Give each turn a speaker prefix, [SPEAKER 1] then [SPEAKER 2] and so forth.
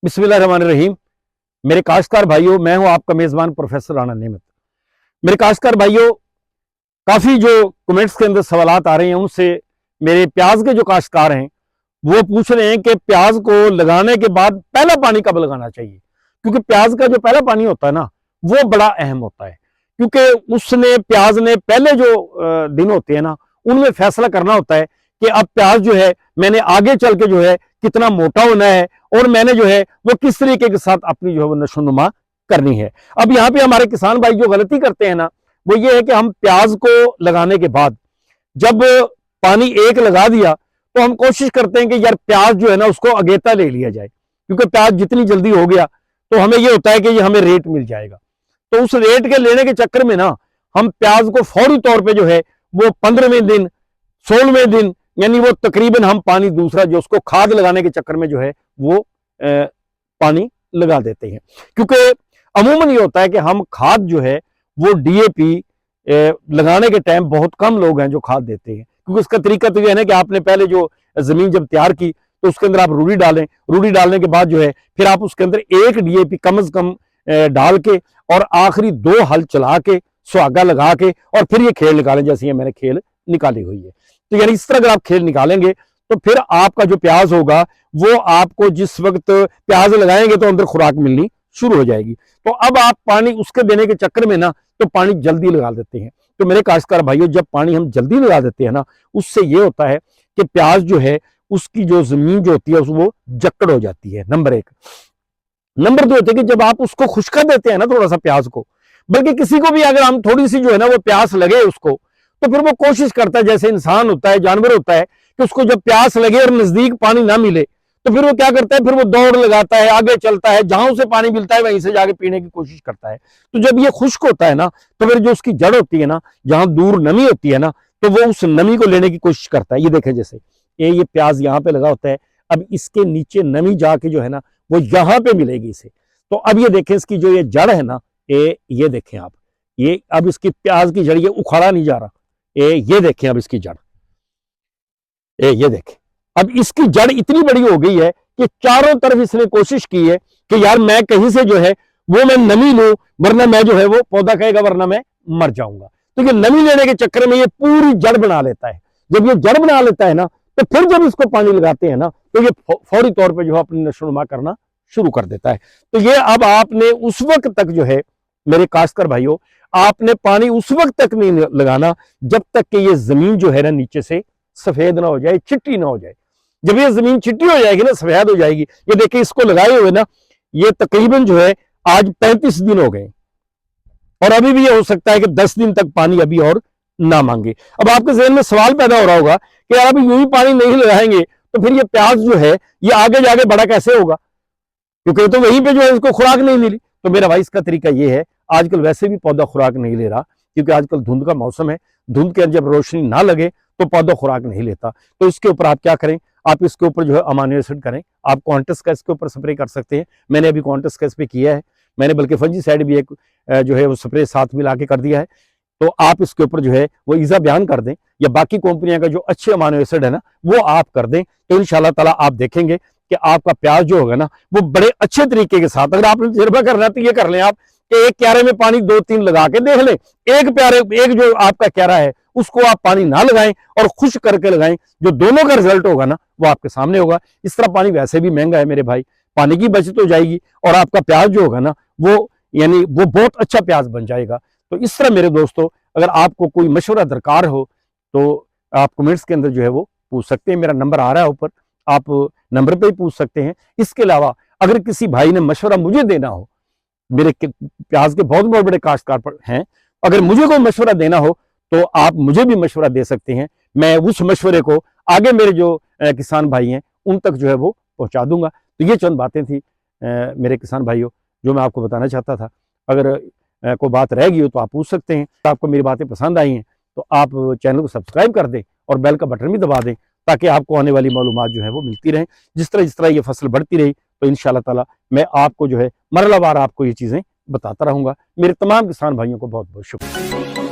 [SPEAKER 1] बिस्मिल्लाहिर्रहमानिर्रहीम। मेरे काश्तकार भाइयों, मैं हूं आपका मेजबान प्रोफेसर राना नेमत। मेरे काश्तकार भाइयों, काफी जो कमेंट्स के अंदर सवालात आ रहे हैं उनसे मेरे प्याज के जो काश्तकार हैं वो पूछ रहे हैं कि प्याज को लगाने के बाद पहला पानी कब लगाना चाहिए, क्योंकि प्याज का जो पहला पानी होता है ना वो बड़ा अहम होता है, क्योंकि उसने प्याज ने पहले जो दिन होते हैं ना उनमें फैसला करना होता है कि अब प्याज जो है मैंने आगे चल के जो है कितना मोटा होना है और मैंने जो है वो किस तरीके के साथ अपनी जो है वो नशोनुमा करनी है। अब यहाँ पे हमारे किसान भाई जो गलती करते हैं ना वो ये है कि हम प्याज को लगाने के बाद जब पानी एक लगा दिया तो हम कोशिश करते हैं कि यार प्याज जो है ना उसको अगेता ले लिया जाए, क्योंकि प्याज जितनी जल्दी हो गया तो हमें ये होता है कि ये हमें रेट मिल जाएगा। तो उस रेट के लेने के चक्कर में ना हम प्याज को फौरी तौर पे जो है वो 15वें दिन 16वें दिन यानी वो तकरीबन हम पानी दूसरा जो उसको खाद लगाने के चक्कर में जो है वो पानी लगा देते हैं, क्योंकि अमूमन ये होता है कि हम खाद जो है वो डीएपी लगाने के टाइम बहुत कम लोग हैं जो खाद देते हैं, क्योंकि उसका तरीका तो ये है ना कि आपने पहले जो जमीन जब तैयार की तो उसके अंदर आप रूढ़ी डालें, रूढ़ी डालने के बाद जो है फिर आप उसके अंदर एक डीएपी कम से कम डाल के और आखिरी 2 हल चला के सुहागा लगा के और फिर ये खेल निकालें, जैसे ये मैंने खेल निकाली हुई है। तो यानी इस तरह अगर आप खेल निकालेंगे तो फिर आपका जो प्याज होगा वो आपको जिस वक्त प्याज लगाएंगे तो अंदर खुराक मिलनी शुरू हो जाएगी। तो अब आप पानी उसके देने के चक्कर में ना तो पानी जल्दी लगा देते हैं। तो मेरे काश्तकार भाइयों, जब पानी हम जल्दी लगा देते हैं ना उससे ये होता है कि प्याज जो है उसकी जो जमीन जो होती है वो जकड़ हो जाती है, नंबर 1। नंबर 2 होते है कि जब आप उसको खुश कर देते हैं ना थोड़ा सा प्याज को, बल्कि किसी को भी अगर हम थोड़ी सी जो है ना वो प्यास लगे उसको, तो फिर वो कोशिश करता है, जैसे इंसान होता है जानवर होता है कि उसको जब प्यास लगे और नजदीक पानी ना मिले तो फिर वो क्या करता है, फिर वो दौड़ लगाता है, आगे चलता है, जहां उसे पानी मिलता है वहीं से जाके पीने की कोशिश करता है। तो जब ये खुश्क होता है ना तो फिर जो उसकी जड़ होती है ना, जहां दूर नमी होती है ना, तो वो उस नमी को लेने की कोशिश करता है। ये देखें, जैसे ये प्याज यहाँ पे लगा होता है, अब इसके नीचे नमी जाके जो है ना वो यहाँ पे मिलेगी इसे। तो अब ये देखें इसकी जो ये जड़ है ना, ये देखें आप, ये अब इसकी प्याज की जड़ ये उखाड़ा नहीं जा रहा, ये देखें अब इसकी जड़, ये देखें अब इसकी जड़ इतनी बड़ी हो गई है कि चारों तरफ इसने कोशिश की है कि यार मैं कहीं से जो है वो मैं नमी लूं, वरना मैं जो है वो पौधा कहेगा वरना मैं मर जाऊंगा। तो ये नमी लेने के चक्कर में ये पूरी जड़ बना लेता है। जब ये जड़ बना लेता है ना तो फिर जब इसको पानी लगाते हैं ना तो ये फौरी तौर पर जो है अपनी नशोनुमा करना शुरू कर देता है। तो ये अब आपने उस वक्त तक जो है मेरे काश्तकार भाइयों, आपने पानी उस वक्त तक नहीं लगाना जब तक कि ये जमीन जो है ना नीचे से सफेद ना हो जाए, चिट्टी ना हो जाए। जब ये जमीन चिट्टी हो जाएगी ना, सफेद हो जाएगी, ये देखिए इसको लगाए हुए ना ये तकरीबन जो है आज 35 दिन हो गए और अभी भी ये हो सकता है कि 10 दिन तक पानी अभी और ना मांगे। अब आपके जहन में सवाल पैदा हो रहा होगा कि यार अभी यूं ही पानी नहीं लगाएंगे तो फिर ये प्याज जो है ये आगे जाके बड़ा कैसे होगा, क्योंकि तो वहीं पे जो है इसको खुराक नहीं मिली। तो मेरा भाई इसका तरीका ये है, आजकल वैसे भी पौधा खुराक नहीं ले रहा, क्योंकि आजकल धुंध का मौसम है, धुंध के जब रोशनी ना लगे तो पौधा खुराक नहीं लेता। तो इसके ऊपर आप क्या करें, आप इसके ऊपर जो है अमाइनो एसिड करें। आप क्वांटस का इसके ऊपर स्प्रे कर सकते हैं, मैंने अभी क्वांटस का इस पे किया है, मैंने बल्कि फंजीसाइड भी एक जो है वो स्प्रे साथ मिला के कर दिया है। तो आप इसके ऊपर जो है वो ईजा बयान कर दें या बाकी कंपनियों का जो अच्छे अमाइनो एसिड है ना वो आप कर दें, तो इंशाल्लाह ताला आप देखेंगे कि आपका प्याज जो होगा ना वो बड़े अच्छे तरीके के साथ, अगर आपने तजर्बा करना है तो ये कर लें आप कि एक क्यारे में पानी 2-3 लगा के देख लें, एक जो आपका क्यारा है उसको आप पानी ना लगाएं और खुश करके लगाएं, जो दोनों का रिजल्ट होगा ना वो आपके सामने होगा। इस तरह पानी वैसे भी महंगा है मेरे भाई, पानी की बचत हो जाएगी और आपका प्याज जो होगा ना वो यानी वो बहुत अच्छा प्याज बन जाएगा। तो इस तरह मेरे दोस्तों, अगर आपको कोई मशवरा दरकार हो तो आप कमेंट्स के अंदर जो है वो पूछ सकते हैं, मेरा नंबर आ रहा है ऊपर, आप नंबर पे ही पूछ सकते हैं। इसके अलावा अगर किसी भाई ने मशवरा मुझे देना हो, मेरे प्याज के बहुत बहुत बड़े काश्तकार हैं, अगर मुझे कोई मशवरा देना हो तो आप मुझे भी मशवरा दे सकते हैं, मैं उस मशवरे को आगे मेरे जो किसान भाई हैं उन तक जो है वो पहुंचा दूंगा। तो ये चंद बातें थी मेरे किसान भाइयों जो मैं आपको बताना चाहता था। अगर कोई बात रह गई हो तो आप पूछ सकते हैं। तो आपको मेरी बातें पसंद आई हैं तो आप चैनल को सब्सक्राइब कर दें और बेल का बटन भी दबा दें, ताकि आपको आने वाली मालूमात जो है वो मिलती रहें। जिस तरह ये फसल बढ़ती रही तो इंशाल्लाह ताला मैं आपको जो है मरलावार आपको ये चीज़ें बताता रहूँगा। मेरे तमाम किसान भाइयों को बहुत बहुत शुक्रिया।